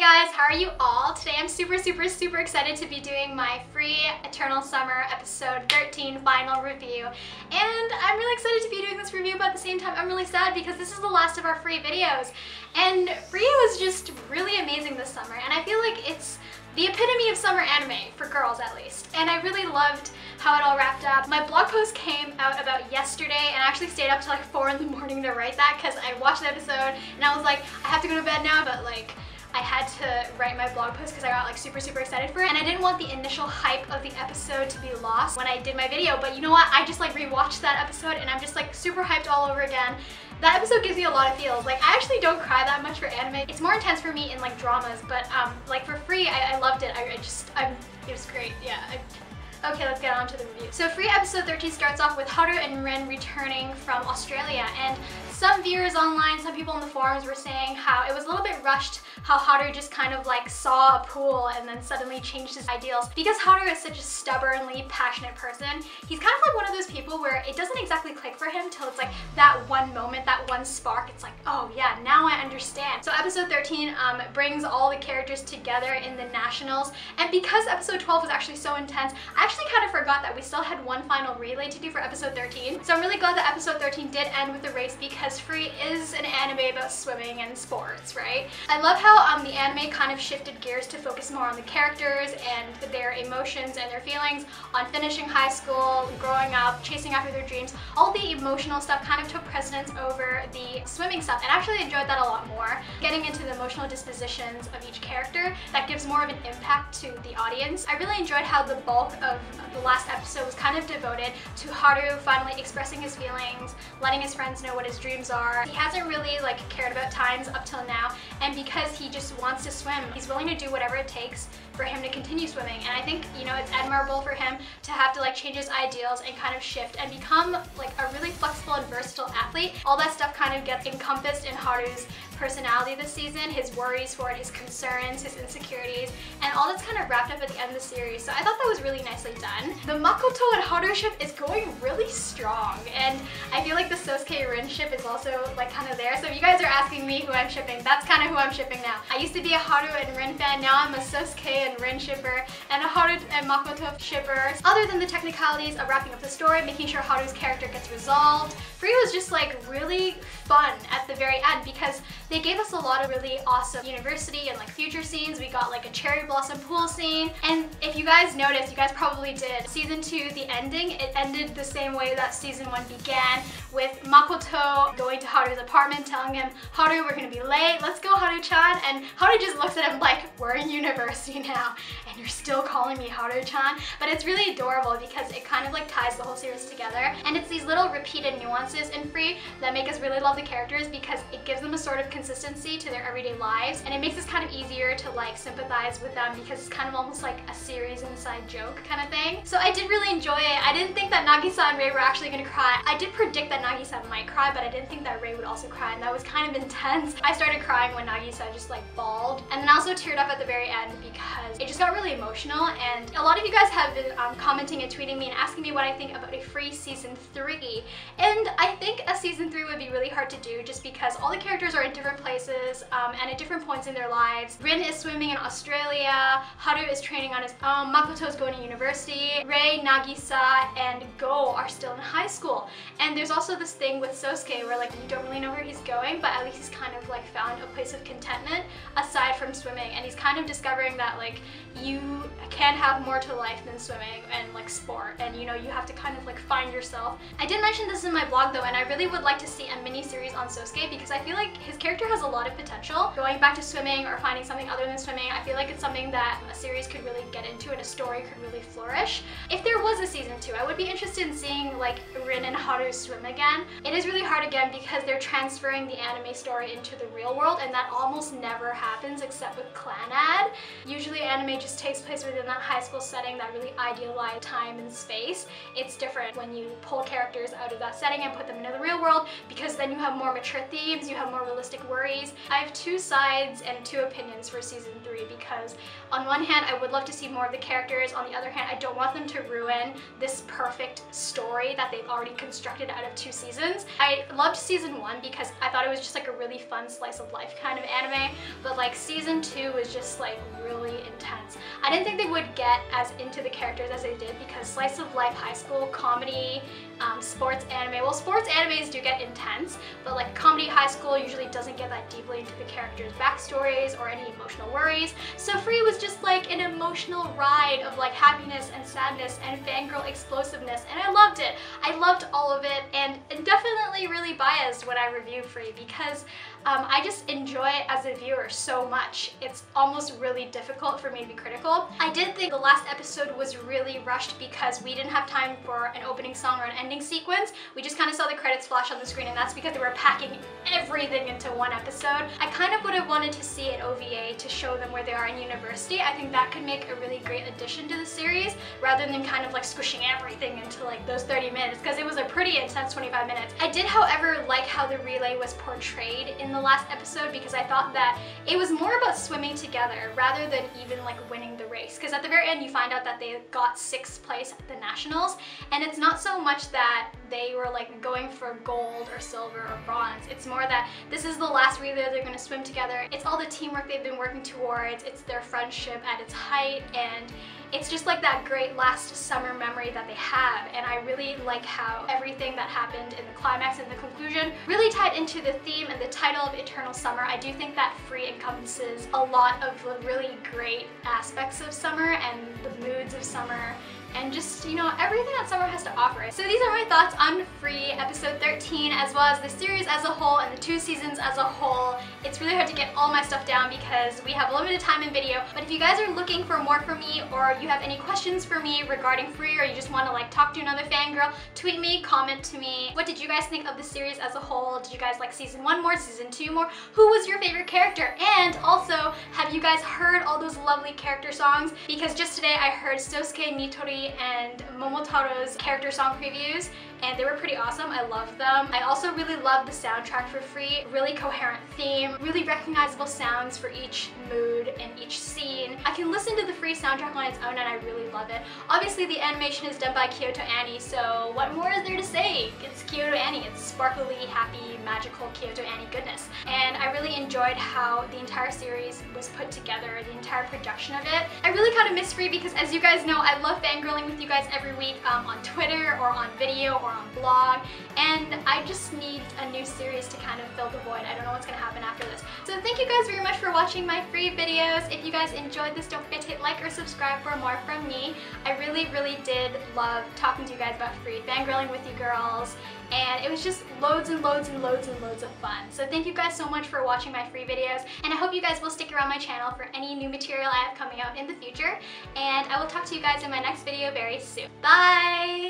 guys, how are you all? Today I'm super excited to be doing my free Eternal Summer episode 13 final review. And I'm really excited to be doing this review, but at the same time I'm really sad because this is the last of our free videos. And free was just really amazing this summer, and I feel like it's the epitome of summer anime, for girls at least. And I really loved how it all wrapped up. My blog post came out about yesterday, and I actually stayed up till like 4 in the morning to write that because I watched the episode and I was like, I have to go to bed now, but like I had to write my blog post because I got like super excited for it, and I didn't want the initial hype of the episode to be lost when I did my video. But you know what, I just like rewatched that episode and I'm just like super hyped all over again. That episode gives me a lot of feels. Like, I actually don't cry that much for anime. It's more intense for me in like dramas, but like for free, I loved it. It was great. Yeah. Okay, let's get on to the review. So free episode 13 starts off with Haru and Rin returning from Australia, and some viewers online, some people in the forums were saying how it was a little bit rushed, how Haru just kind of like saw a pool and then suddenly changed his ideals. Because Haru is such a stubbornly passionate person, he's kind of like one of those people where it doesn't exactly click for him till it's like that one moment, that one spark. It's like, oh yeah, now I understand. So episode 13 brings all the characters together in the nationals, and because episode 12 was actually so intense, I actually kind of forgot that we still had one final relay to do for episode 13. So I'm really glad that episode 13 did end with the race, because Free is an anime about swimming and sports, right? I love how the anime kind of shifted gears to focus more on the characters and their emotions and their feelings, on finishing high school, growing up, chasing after their dreams. All the emotional stuff kind of took precedence over the swimming stuff, and I actually enjoyed that a lot more. Getting into the emotional dispositions of each character, that gives more of an impact to the audience. I really enjoyed how the bulk of the last episode was kind of devoted to Haru finally expressing his feelings, letting his friends know what his dreams are. He hasn't really like cared about times up till now, and because he just wants to swim, he's willing to do whatever it takes for him to continue swimming. And I think, you know, it's admirable for him to have to like change his ideals and kind of shift and become like a really flexible and versatile athlete. All that stuff kind of gets encompassed in Haru's personality this season, his worries for it, his concerns, his insecurities, and all that's kind of wrapped up at the end of the series. So I thought that was really nicely done. The Makoto and Haru ship is going really strong, and I feel like the Sosuke-Rin ship is also like kind of there. So if you guys are asking me who I'm shipping, that's kind of who I'm shipping now. I used to be a Haru and Rin fan, now I'm a Sosuke and Rin shipper, and a Haru and Makoto shipper. Other than the technicalities of wrapping up the story, making sure Haru's character gets resolved, Free was just like really fun at the very end, because they gave us a lot of really awesome university and like future scenes. We got like a cherry blossom pool scene, and if you guys noticed, you guys probably did, season 2, the ending, it ended the same way that season 1 began, with Makoto going to Haru's apartment, telling him, Haru, we're gonna be late, let's go, Haru-chan. And Haru just looks at him like, we're in university now and you're still calling me Haru-chan. But it's really adorable because it kind of like ties the whole series together, and it's these little repeated nuances in Free that make us really love the characters, because it gives them a sort of consistency to their everyday lives, and it makes it kind of easier to like sympathize with them, because it's kind of almost like a series inside joke kind of thing. So I did really enjoy it. I didn't think that Nagisa and Rei were actually gonna cry. I did predict that Nagisa might cry, but I didn't think that Rei would also cry, and that was kind of intense. I started crying when Nagisa just like bawled, and then I also teared up at the very end because it just got really emotional. And a lot of you guys have been commenting and tweeting me and asking me what I think about a Free season 3, and I think a season 3 would be really hard to do, just because all the characters are in different places and at different points in their lives. Rin is swimming in Australia, Haru is training on his own, Makoto is going to university, Rei, Nagisa, and Go are still in high school. And there's also this thing with Sosuke where like you don't really know where he's going, but at least he's kind of like found a place of contentment aside from swimming, and he's kind of discovering that like you can have more to life than swimming and like sport, and you know, you have to kind of like find yourself. I did mention this in my blog though, and I really would like to see a mini series on Sosuke, because I feel like his character has a lot of potential. Going back to swimming or finding something other than swimming, I feel like it's something that a series could really get into and a story could really flourish. If there was a season 2, I would be interested in seeing like Rin and Haru swim again. It is really hard again because they're transferring the anime story into the real world, and that almost never happens except with Clan Ad. Usually anime just takes place within that high school setting, that really idealized time and space. It's different when you pull characters out of that setting and put them into the real world, because then you have more mature themes, you have more realistic worries. I have 2 sides and 2 opinions for season 3, because on one hand I would love to see more of the characters, on the other hand I don't want them to ruin this perfect story that they've already constructed out of 2 seasons. I loved season 1 because I thought it was just like a really fun slice of life kind of anime, but like season 2 was just like really intense. I didn't think they would get as into the characters as they did because slice of life, high school, comedy, sports anime. Well, sports animes do get intense, but like comedy high school usually doesn't get that deeply into the characters' backstories or any emotional worries. So Free was just like an emotional ride of like happiness and sadness and fangirl explosiveness, and I loved it. I loved all of it, and definitely really biased when I review Free because I just enjoy it as a viewer so much. It's almost really difficult for me to be critical. I did think the last episode was really rushed because we didn't have time for an opening song or an ending sequence. We just kind of saw the credits flash on the screen, and that's because they were packing everything into one episode. I kind of would have wanted to see an OVA to show them where they are in university. I think that could make a really great addition to the series rather than kind of like squishing everything into like those 30 minutes because it was a pretty intense 25 minutes. I did, however, like how the relay was portrayed in the last episode because I thought that it was more about swimming together rather than even like winning the race, because at the very end you find out that they got 6th place at the nationals, and it's not so much that they were like going for gold or silver or bronze. It's more that this is the last relay they're going to swim together. It's all the teamwork they've been working towards. It's their friendship at its height, and it's just like that great last summer memory that they have, and I really like how everything that happened in the climax and the conclusion really tied into the theme and the title of Eternal Summer. I do think that Free encompasses a lot of the really great aspects of summer and the moods of summer and just, you know, everything that summer has to offer. So these are my thoughts on Free episode 13, as well as the series as a whole and the 2 seasons as a whole. It's really hard to get all my stuff down because we have limited time in video, but if you guys are looking for more from me or you have any questions for me regarding Free, or you just want to like talk to another fangirl, tweet me, comment to me. What did you guys think of the series as a whole? Did you guys like season 1 more, season 2 more? Who was your favorite character? And also, have you guys heard all those lovely character songs? Because just today I heard Sosuke, Nitori, and Momotaro's character song previews, and they were pretty awesome. I loved them. I also really loved the soundtrack for Free. Really coherent theme, really recognizable sounds for each mood and each scene. I can listen to the Free soundtrack on its own and I really love it. Obviously the animation is done by Kyoto Annie, so what more is there to say? It's Kyoto Annie. It's sparkly, happy, magical Kyoto Annie goodness. And I really enjoyed how the entire series was put together, the entire production of it. I really kind of miss Free because, as you guys know, I love fangirling with you guys every week on Twitter or on video or on blog, and I just need a new series to kind of fill the void. I don't know what's gonna happen after this. So thank you guys very much for watching my Free videos. If you guys enjoyed this, don't forget to hit like or subscribe for more from me. I really did love talking to you guys about Free, fangirling with you girls, and it was just loads and loads and loads and loads of fun. So thank you guys so much for watching my Free videos, and I hope you guys will stick around my channel for any new material I have coming out in the future, and I will talk to you guys in my next video very soon. Bye!